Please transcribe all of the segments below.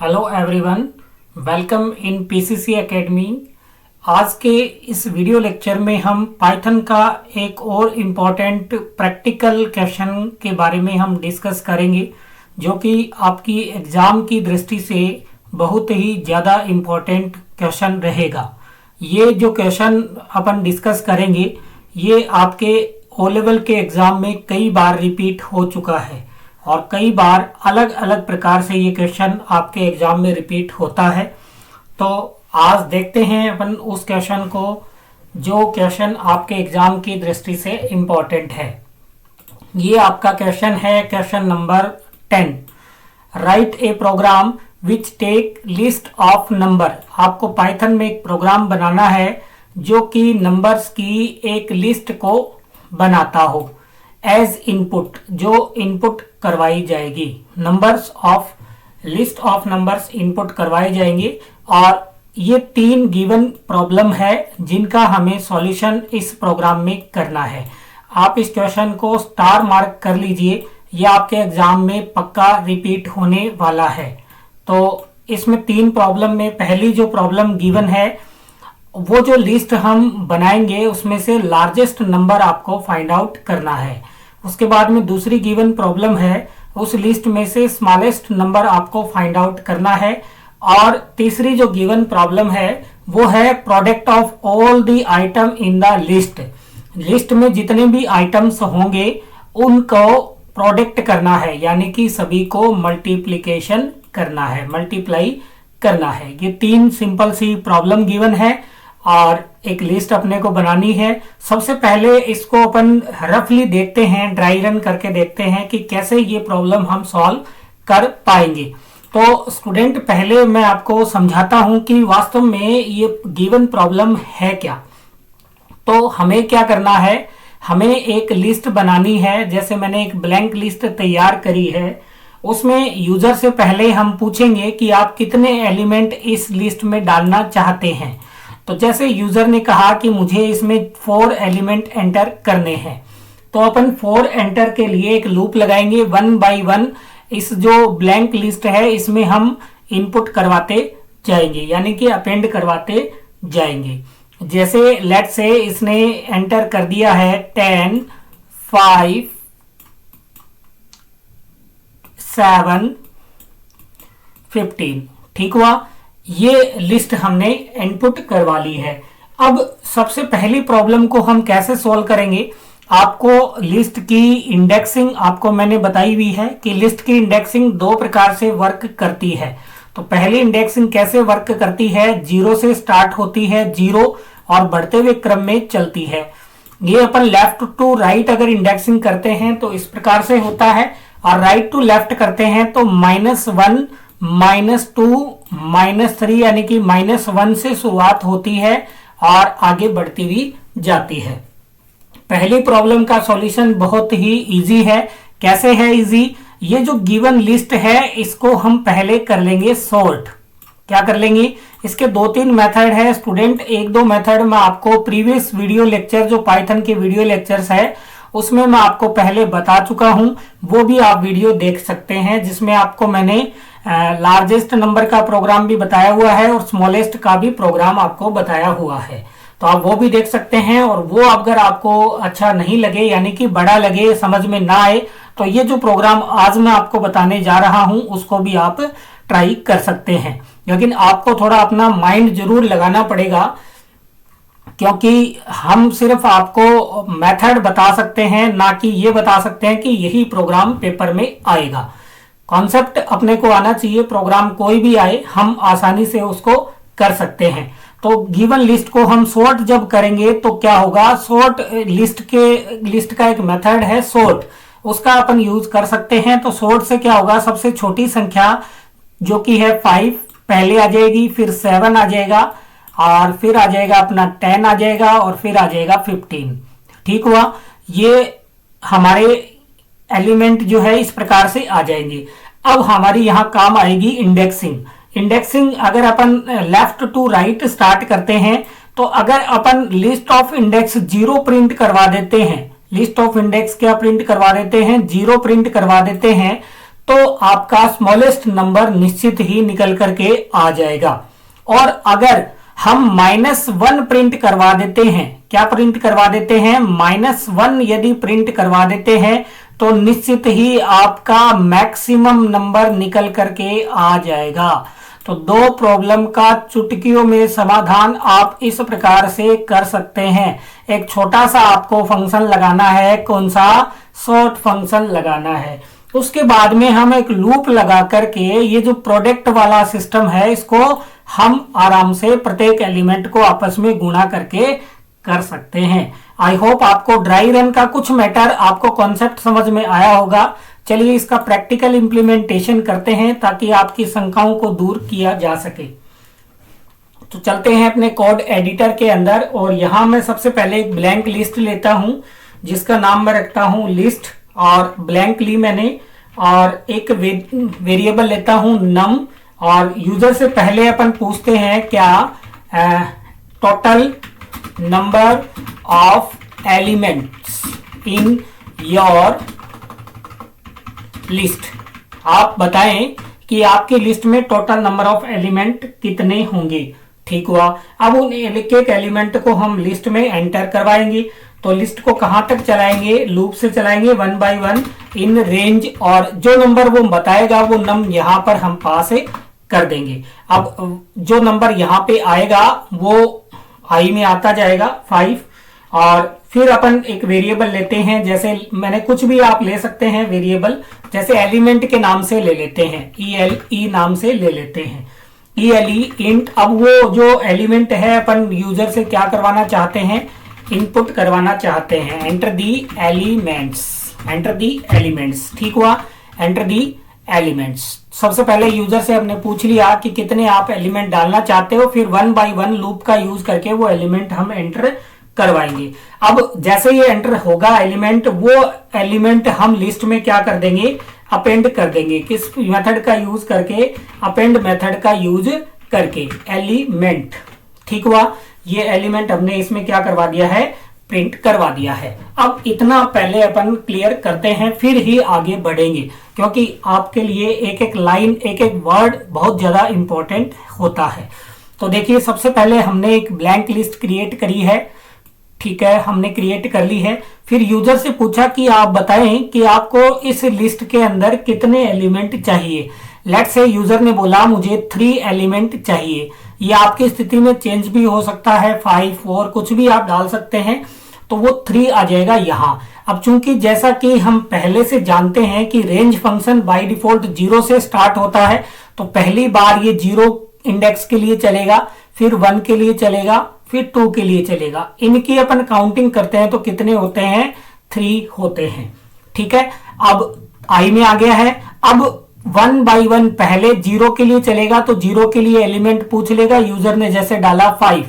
Hello everyone, welcome in PCC academy. आज के इस वीडियो लेक्चर में हम पाइथन का एक और इम्पोर्टेंट प्रैक्टिकल क्वेश्चन के बारे में हम डिस्कस करेंगे, जो कि आपकी एग्ज़ाम की दृष्टि से बहुत ही ज़्यादा इम्पोर्टेंट क्वेश्चन रहेगा। ये जो क्वेश्चन अपन डिस्कस करेंगे ये आपके ओ लेवल के एग्ज़ाम में कई बार रिपीट हो चुका है और कई बार अलग अलग प्रकार से ये क्वेश्चन आपके एग्जाम में रिपीट होता है। तो आज देखते हैं अपन उस क्वेश्चन को जो क्वेश्चन आपके एग्जाम की दृष्टि से इम्पोर्टेंट है। ये आपका क्वेश्चन है, question number 10। Write a program which take list of number. आपको पाइथन में एक प्रोग्राम बनाना है जो कि नंबर्स की एक लिस्ट को बनाता हो एज इनपुट, जो इनपुट करवाई जाएगी। Numbers of list of numbers input करवाए जाएंगे और ये 3 गिवन प्रॉब्लम है जिनका हमें सॉल्यूशन इस प्रोग्राम में करना है। आप इस क्वेश्चन को स्टार मार्क कर लीजिए, यह आपके एग्जाम में पक्का रिपीट होने वाला है। तो इसमें 3 प्रॉब्लम में पहली जो प्रॉब्लम गिवन है वो जो लिस्ट हम बनाएंगे उसमें से लार्जेस्ट नंबर आपको फाइंड आउट करना है। उसके बाद में दूसरी गिवन प्रॉब्लम है, उस लिस्ट में से स्मॉलेस्ट नंबर आपको फाइंड आउट करना है। और तीसरी जो गिवन प्रॉब्लम है वो है product of all the item in the list. List में जितने भी आइटम्स होंगे उनको प्रोडक्ट करना है, यानी कि सभी को मल्टीप्लिकेशन करना है, मल्टीप्लाई करना है। ये 3 सिंपल सी प्रॉब्लम गिवन है और एक लिस्ट अपने को बनानी है। सबसे पहले इसको अपन रफली देखते हैं, ड्राई रन करके देखते हैं कि कैसे ये प्रॉब्लम हम सॉल्व कर पाएंगे। तो स्टूडेंट, पहले मैं आपको समझाता हूं कि वास्तव में ये गिवन प्रॉब्लम है क्या। तो हमें क्या करना है, हमें एक लिस्ट बनानी है। जैसे मैंने एक ब्लैंक लिस्ट तैयार करी है, उसमें यूजर से पहले हम पूछेंगे कि आप कितने एलिमेंट इस लिस्ट में डालना चाहते हैं। तो जैसे यूजर ने कहा कि मुझे इसमें 4 एलिमेंट एंटर करने हैं, तो अपन 4 एंटर के लिए एक लूप लगाएंगे। 1 बाय 1 इस जो ब्लैंक लिस्ट है इसमें हम इनपुट करवाते जाएंगे, यानी कि अपेंड करवाते जाएंगे। जैसे लेट से इसने एंटर कर दिया है 10, 5, 7, 15, ठीक हुआ। ये लिस्ट हमने इनपुट करवा ली है। अब सबसे पहली प्रॉब्लम को हम कैसे सॉल्व करेंगे, आपको लिस्ट की इंडेक्सिंग आपको मैंने बताई हुई है कि लिस्ट की इंडेक्सिंग 2 प्रकार से वर्क करती है। तो पहली इंडेक्सिंग कैसे वर्क करती है, 0 से स्टार्ट होती है, 0 और बढ़ते हुए क्रम में चलती है। ये अपन लेफ्ट टू राइट अगर इंडेक्सिंग करते हैं तो इस प्रकार से होता है, और राइट टू लेफ्ट करते हैं तो -1, -2, -3 यानी कि -1 से शुरुआत होती है और आगे बढ़ती हुई जाती है। पहली प्रॉब्लम का सॉल्यूशन बहुत ही इजी है। कैसे है इजी, ये जो गिवन लिस्ट है इसको हम पहले कर लेंगे सॉर्ट। क्या कर लेंगे, इसके 2-3 मेथड है स्टूडेंट। 1-2 मेथड मैं आपको प्रीवियस वीडियो लेक्चर, जो पाइथन के वीडियो लेक्चर्स है उसमें मैं आपको पहले बता चुका हूं, वो भी आप वीडियो देख सकते हैं, जिसमें आपको मैंने लार्जेस्ट नंबर का प्रोग्राम भी बताया हुआ है और स्मॉलेस्ट का भी प्रोग्राम आपको बताया हुआ है। तो आप वो भी देख सकते हैं। और वो अगर आपको अच्छा नहीं लगे, यानी कि बड़ा लगे, समझ में ना आए, तो ये जो प्रोग्राम आज मैं आपको बताने जा रहा हूं उसको भी आप ट्राई कर सकते हैं। लेकिन आपको थोड़ा अपना माइंड जरूर लगाना पड़ेगा, क्योंकि हम सिर्फ आपको मेथड बता सकते हैं, ना कि ये बता सकते हैं कि यही प्रोग्राम पेपर में आएगा। कॉन्सेप्ट अपने को आना चाहिए, प्रोग्राम कोई भी आए हम आसानी से उसको कर सकते हैं। तो गिवन लिस्ट को हम सॉर्ट जब करेंगे तो क्या होगा, सॉर्ट लिस्ट का एक मेथड है सॉर्ट, उसका अपन यूज कर सकते हैं। तो सॉर्ट से क्या होगा, सबसे छोटी संख्या जो कि है 5 पहले आ जाएगी, फिर 7 आ जाएगा, और फिर आ जाएगा अपना 10 आ जाएगा, और फिर आ जाएगा 15, ठीक हुआ। ये हमारे एलिमेंट जो है इस प्रकार से आ जाएंगे। अब हमारी यहां काम आएगी इंडेक्सिंग। इंडेक्सिंग अगर अपन लेफ्ट टू राइट स्टार्ट करते हैं, तो अगर अपन लिस्ट ऑफ इंडेक्स 0 प्रिंट करवा देते हैं, लिस्ट ऑफ इंडेक्स क्या प्रिंट करवा देते हैं, 0 प्रिंट करवा देते हैं, तो आपका स्मॉलेस्ट नंबर निश्चित ही निकल करके आ जाएगा। और अगर हम -1 प्रिंट करवा देते हैं, क्या प्रिंट करवा देते हैं, -1 यदि प्रिंट करवा देते हैं तो निश्चित ही आपका मैक्सिमम नंबर निकल करके आ जाएगा। तो दो प्रॉब्लम का चुटकियों में समाधान आप इस प्रकार से कर सकते हैं। एक छोटा सा आपको फंक्शन लगाना है, कौन सा, सॉर्ट फंक्शन लगाना है। उसके बाद में हम एक लूप लगा करके ये जो प्रोडक्ट वाला सिस्टम है इसको हम आराम से प्रत्येक एलिमेंट को आपस में गुणा करके कर सकते हैं। आई होप आपको ड्राई रन का कुछ मैटर, आपको कॉन्सेप्ट समझ में आया होगा। चलिए इसका प्रैक्टिकल इंप्लीमेंटेशन करते हैं ताकि आपकी शंकाओं को दूर किया जा सके। तो चलते हैं अपने कोड एडिटर के अंदर और यहां मैं सबसे पहले एक ब्लैंक लिस्ट लेता हूं जिसका नाम मैं रखता हूं लिस्ट, और ब्लैंक ली मैंने, और एक वेरिएबल लेता हूं नम, और यूजर से पहले अपन पूछते हैं क्या total number of elements in your list. आप बताएं कि आपकी लिस्ट में टोटल नंबर ऑफ एलिमेंट कितने होंगे। ठीक हुआ। अब उन एक एक एलिमेंट को हम लिस्ट में एंटर करवाएंगे। तो लिस्ट को कहां तक चलाएंगे, लूप से चलाएंगे 1 by 1 इन रेंज, और जो नंबर वो बताएगा वो नम यहां पर हम पास कर देंगे। अब जो नंबर यहां पे आएगा वो आई में आता जाएगा 5, और फिर अपन एक वेरिएबल लेते हैं, जैसे मैंने कुछ भी आप ले सकते हैं वेरिएबल, जैसे एलिमेंट के नाम से ले लेते हैं, ई नाम से ले लेते हैं, इंट। अब वो जो एलिमेंट है अपन यूजर से क्या करवाना चाहते हैं, इनपुट करवाना चाहते हैं, एंटर दी एलिमेंट्स। ठीक हुआ, एंटर दी एलिमेंट्स। सबसे पहले यूजर से हमने पूछ लिया कि कितने आप एलिमेंट डालना चाहते हो, फिर 1 by 1 लूप का यूज करके वो एलिमेंट हम एंटर करवाएंगे। अब जैसे ये एंटर होगा एलिमेंट, वो एलिमेंट हम लिस्ट में क्या कर देंगे, अपेंड कर देंगे। किस मेथड का यूज करके, अपेंड मेथड का यूज करके, एलिमेंट। ठीक हुआ, ये एलिमेंट हमने इसमें क्या करवा दिया है, प्रिंट करवा दिया है। अब इतना पहले अपन क्लियर करते हैं, फिर ही आगे बढ़ेंगे, क्योंकि आपके लिए एक एक लाइन, एक एक वर्ड बहुत ज्यादा इंपॉर्टेंट होता है। तो देखिए सबसे पहले हमने एक ब्लैंक लिस्ट क्रिएट करी है। ठीक है, हमने क्रिएट कर ली है। फिर यूजर से पूछा कि आप बताएं कि आपको इस लिस्ट के अंदर कितने एलिमेंट चाहिए। लेट्स से यूजर ने बोला मुझे 3 एलिमेंट चाहिए। ये आपकी स्थिति में चेंज भी हो सकता है, 5, 4 कुछ भी आप डाल सकते हैं, तो वो 3 आ जाएगा यहाँ। अब चूंकि जैसा कि हम पहले से जानते हैं कि रेंज फंक्शन बाय डिफॉल्ट 0 से स्टार्ट होता है, तो पहली बार ये 0 इंडेक्स के लिए चलेगा, फिर 1 के लिए चलेगा, फिर 2 के लिए चलेगा। इनकी अपन काउंटिंग करते हैं तो कितने होते हैं, 3 होते हैं। ठीक है, अब आई में आ गया है। अब 1 by 1 पहले 0 के लिए चलेगा, तो 0 के लिए एलिमेंट पूछ लेगा। यूजर ने जैसे डाला 5,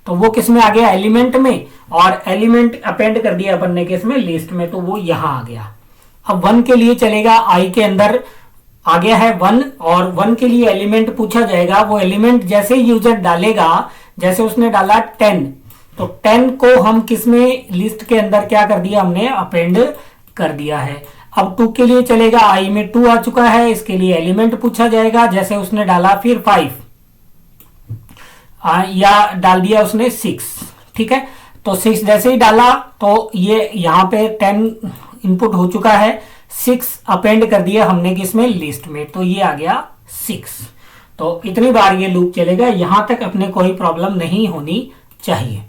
तो वो किस में आ गया, एलिमेंट में, और एलिमेंट अपेंड कर दिया अपन ने किस में, लिस्ट में, तो वो यहां आ गया। अब 1 के लिए चलेगा, आई के अंदर आ गया है 1, और 1 के लिए एलिमेंट पूछा जाएगा। वो एलिमेंट जैसे यूजर डालेगा, जैसे उसने डाला 10, तो 10 को हम किसमें, लिस्ट के अंदर क्या कर दिया, हमने अपेंड कर दिया है। अब 2 के लिए चलेगा, आई में 2 आ चुका है, इसके लिए एलिमेंट पूछा जाएगा, जैसे उसने डाला फिर 5, या डाल दिया उसने 6। ठीक है, तो 6 जैसे ही डाला तो ये यहाँ पे 10 इनपुट हो चुका है, 6 अपेंड कर दिया हमने किसमें, लिस्ट में, तो ये आ गया 6। तो इतनी बार ये लूप चलेगा, यहां तक अपने कोई प्रॉब्लम नहीं होनी चाहिए।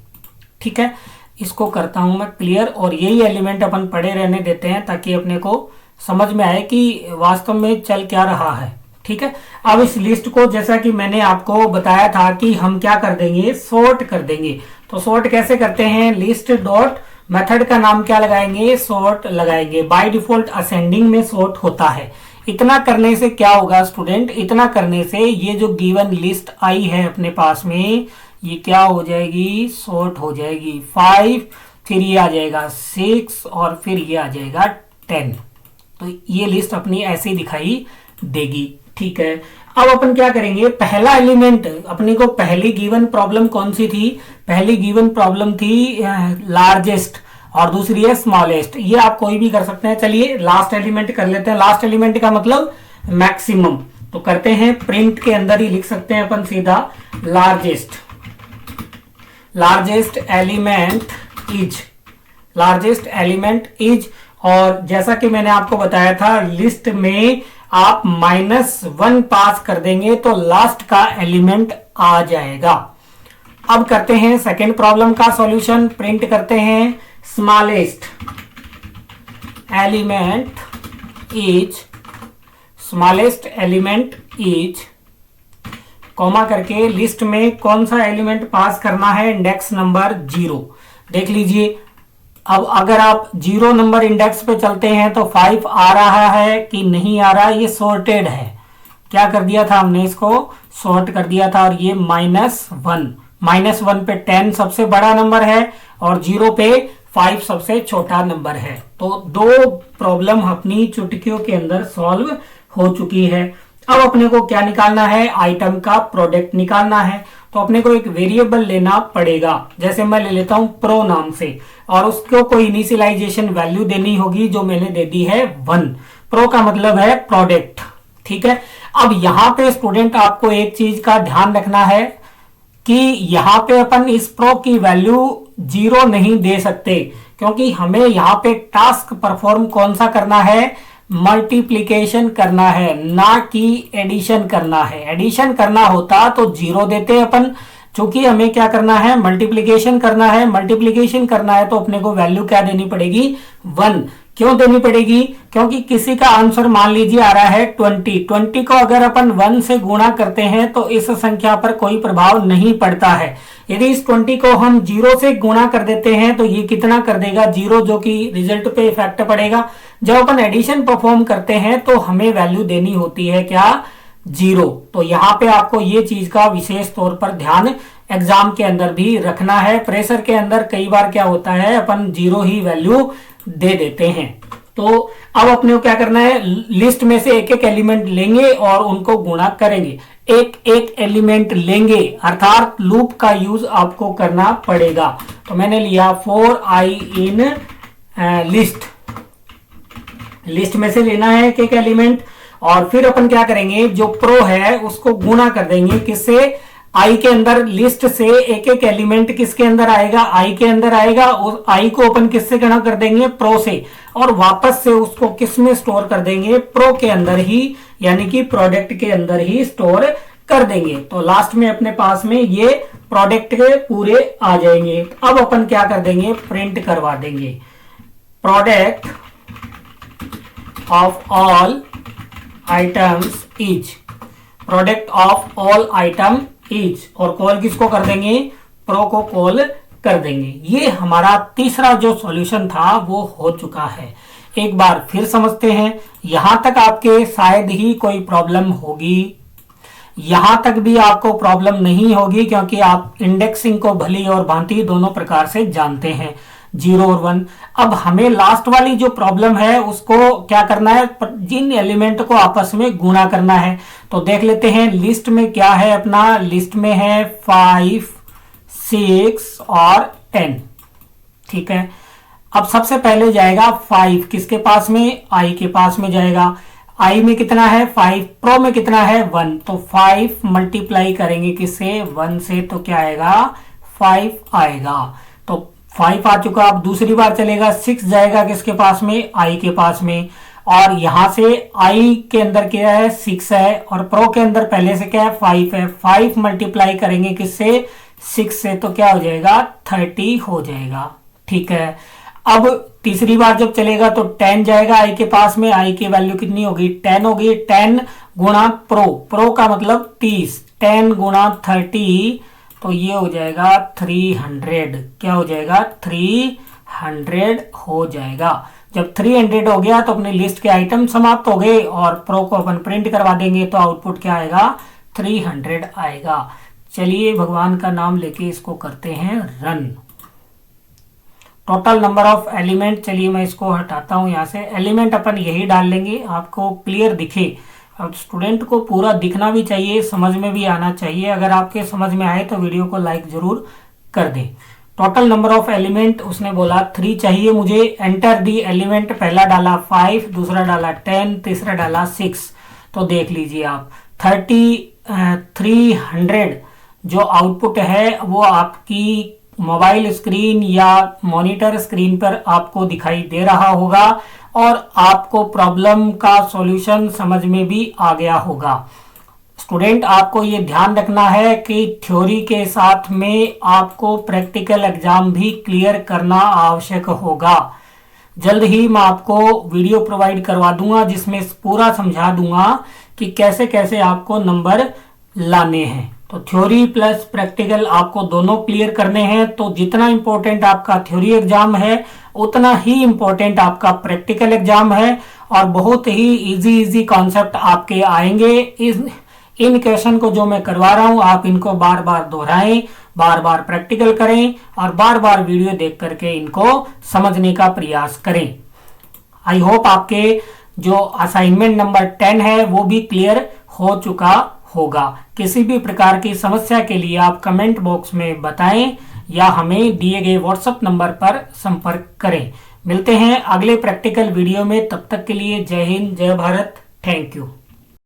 ठीक है, इसको करता हूं मैं क्लियर, और यही एलिमेंट अपन पड़े रहने देते हैं ताकि अपने को समझ में आए कि वास्तव में चल क्या रहा है। ठीक है, अब इस लिस्ट को जैसा कि मैंने आपको बताया था कि हम क्या कर देंगे, सॉर्ट कर देंगे। तो सॉर्ट कैसे करते हैं, लिस्ट डॉट मेथड का नाम क्या लगाएंगे, सॉर्ट लगाएंगे। बाय डिफॉल्ट असेंडिंग में सॉर्ट होता है। इतना करने से क्या होगा स्टूडेंट, इतना करने से ये जो गिवन लिस्ट आई है अपने पास में, ये क्या हो जाएगी, सॉर्ट हो जाएगी। 5, फिर ये आ जाएगा 6, और फिर ये आ जाएगा 10। तो ये लिस्ट अपनी ऐसे दिखाई देगी। ठीक है, अब अपन क्या करेंगे, पहला एलिमेंट, अपने को पहली गिवन प्रॉब्लम कौन सी थी, पहली गिवन प्रॉब्लम थी लार्जेस्ट, और दूसरी है स्मॉलेस्ट। ये आप कोई भी कर सकते हैं। चलिए लास्ट एलिमेंट कर लेते हैं। लास्ट एलिमेंट का मतलब मैक्सिमम। तो करते हैं, प्रिंट के अंदर ही लिख सकते हैं अपन सीधा, लार्जेस्ट एलिमेंट इज। और जैसा कि मैंने आपको बताया था, लिस्ट में आप -1 पास कर देंगे तो लास्ट का एलिमेंट आ जाएगा। अब करते हैं सेकेंड प्रॉब्लम का सॉल्यूशन। प्रिंट करते हैं, स्मॉलेस्ट एलिमेंट इज, कॉमा करके लिस्ट में कौन सा एलिमेंट पास करना है, इंडेक्स नंबर 0। देख लीजिए, अब अगर आप 0 नंबर इंडेक्स पे चलते हैं तो 5 आ रहा है कि नहीं आ रहा, ये सॉर्टेड है। क्या कर दिया था हमने, इसको सॉर्ट कर दिया था। और ये -1 पे 10 सबसे बड़ा नंबर है और 0 पे 5 सबसे छोटा नंबर है। तो 2 प्रॉब्लम अपनी चुटकियों के अंदर सॉल्व हो चुकी है। अब अपने को क्या निकालना है, आइटम का प्रोडक्ट निकालना है। तो अपने को एक वेरिएबल लेना पड़ेगा। जैसे मैं ले लेता हूं प्रो नाम से, और उसको कोई इनिशियलाइजेशन वैल्यू देनी होगी, जो मैंने दे दी है 1। प्रो का मतलब है प्रोडक्ट, ठीक है। अब यहां पे स्टूडेंट आपको एक चीज का ध्यान रखना है कि यहां पे अपन इस प्रो की वैल्यू 0 नहीं दे सकते, क्योंकि हमें यहां पे टास्क परफॉर्म कौन सा करना है, मल्टीप्लीकेशन करना है, ना कि एडिशन करना है। एडिशन करना होता तो 0 देते अपन, चूंकि हमें क्या करना है, मल्टीप्लीकेशन करना है। मल्टीप्लीकेशन करना है तो अपने को वैल्यू क्या देनी पड़ेगी, 1। क्यों देनी पड़ेगी, क्योंकि किसी का आंसर मान लीजिए आ रहा है 20 को अगर अपन 1 से गुणा करते हैं तो इस संख्या पर कोई प्रभाव नहीं पड़ता है। यदि इस 20 को हम 0 से गुणा कर देते हैं तो ये कितना कर देगा, 0, जो कि रिजल्ट पे इफेक्ट पड़ेगा। जब अपन एडिशन परफॉर्म करते हैं तो हमें वैल्यू देनी होती है क्या, 0। तो यहाँ पे आपको ये चीज का विशेष तौर पर ध्यान एग्जाम के अंदर भी रखना है। प्रेशर के अंदर कई बार क्या होता है, अपन 0 ही वैल्यू दे देते हैं। तो अब अपने को क्या करना है, लिस्ट में से एक एक एलिमेंट लेंगे और उनको गुणा करेंगे। एक एक एलिमेंट लेंगे, अर्थात लूप का यूज आपको करना पड़ेगा। तो मैंने लिया 4i इन लिस्ट में से लेना है एक एक एलिमेंट, और फिर अपन क्या करेंगे, जो प्रो है उसको गुणा कर देंगे किससे, आई के अंदर। लिस्ट से एक एक एलिमेंट किसके अंदर आएगा, आई के अंदर आएगा। और आई को अपन किससे गणा कर देंगे, प्रो से, और वापस से उसको किस में स्टोर कर देंगे, प्रो के अंदर ही, यानी कि प्रोडक्ट के अंदर ही स्टोर कर देंगे। तो लास्ट में अपने पास में ये प्रोडक्ट के पूरे आ जाएंगे। अब अपन क्या कर देंगे, प्रिंट करवा देंगे, product of all items is, product of all item is, और कॉल किसको कर देंगे, प्रो को कॉल कर देंगे। ये हमारा तीसरा जो सॉल्यूशन था वो हो चुका है। एक बार फिर समझते हैं। यहां तक आपके शायद ही कोई प्रॉब्लम होगी, यहां तक भी आपको प्रॉब्लम नहीं होगी, क्योंकि आप इंडेक्सिंग को भली और भांति दोनों प्रकार से जानते हैं, 0 और 1। अब हमें लास्ट वाली जो प्रॉब्लम है उसको क्या करना है, जिन एलिमेंट को आपस में गुणा करना है। तो देख लेते हैं लिस्ट में क्या है अपना, लिस्ट में है 5, 6 और 10, ठीक है। अब सबसे पहले जाएगा 5 किसके पास में, आई के पास में जाएगा। आई में कितना है 5, प्रो में कितना है 1, तो 5 मल्टीप्लाई करेंगे किससे, 1 से, तो क्या आएगा 5 आएगा। तो 5 आ चुका। अब दूसरी बार चलेगा, 6 जाएगा किसके पास में, आई के पास में, और यहां से आई के अंदर क्या है 6 है, और प्रो के अंदर पहले से क्या है 5 है। 5 मल्टीप्लाई करेंगे किससे, 6 से, तो क्या हो जाएगा 30 हो जाएगा, ठीक है। अब तीसरी बार जब चलेगा तो 10 जाएगा आई के पास में, आई की वैल्यू कितनी होगी 10 होगी। 10 गुणा प्रो का मतलब 30, 10 गुणा 30, तो ये हो जाएगा 300। क्या हो जाएगा 300 हो जाएगा। जब 300 हो गया तो अपनी लिस्ट के आइटम समाप्त हो गए, और प्रो को अपन प्रिंट करवा देंगे तो आउटपुट क्या आएगा 300 आएगा। चलिए भगवान का नाम लेके इसको करते हैं run. Total number of element, चलिए मैं इसको हटाता हूं यहां से, एलिमेंट अपन यही डाल लेंगे, आपको क्लियर दिखे। अब स्टूडेंट को पूरा दिखना भी चाहिए, समझ में भी आना चाहिए। अगर आपके समझ में आए तो वीडियो को लाइक जरूर कर दें। टोटल नंबर ऑफ एलिमेंट उसने बोला 3 चाहिए मुझे। एंटर दी एलिमेंट, पहला डाला 5, दूसरा डाला 10, तीसरा डाला 6। तो देख लीजिए आप 300 जो आउटपुट है वो आपकी मोबाइल स्क्रीन या मॉनिटर स्क्रीन पर आपको दिखाई दे रहा होगा और आपको प्रॉब्लम का सॉल्यूशन समझ में भी आ गया होगा। स्टूडेंट, आपको ये ध्यान रखना है कि थ्योरी के साथ में आपको प्रैक्टिकल एग्जाम भी क्लियर करना आवश्यक होगा। जल्द ही मैं आपको वीडियो प्रोवाइड करवा दूंगा जिसमें पूरा समझा दूंगा कि कैसे कैसे आपको नंबर लाने हैं। तो थ्योरी प्लस प्रैक्टिकल आपको दोनों क्लियर करने हैं। तो जितना इंपॉर्टेंट आपका थ्योरी एग्जाम है उतना ही इंपॉर्टेंट आपका प्रैक्टिकल एग्जाम है और बहुत ही इजी कॉन्सेप्ट आपके आएंगे। इन क्वेश्चन को जो मैं करवा रहा हूं आप इनको बार बार दोहराएं, बार बार प्रैक्टिकल करें और बार बार वीडियो देख करके इनको समझने का प्रयास करें। आई होप आपके जो असाइनमेंट नंबर 10 है वो भी क्लियर हो चुका होगा। किसी भी प्रकार की समस्या के लिए आप कमेंट बॉक्स में बताएं या हमें दिए गए व्हाट्सएप नंबर पर संपर्क करें। मिलते हैं अगले प्रैक्टिकल वीडियो में, तब तक के लिए जय हिंद, जय भारत, थैंक यू।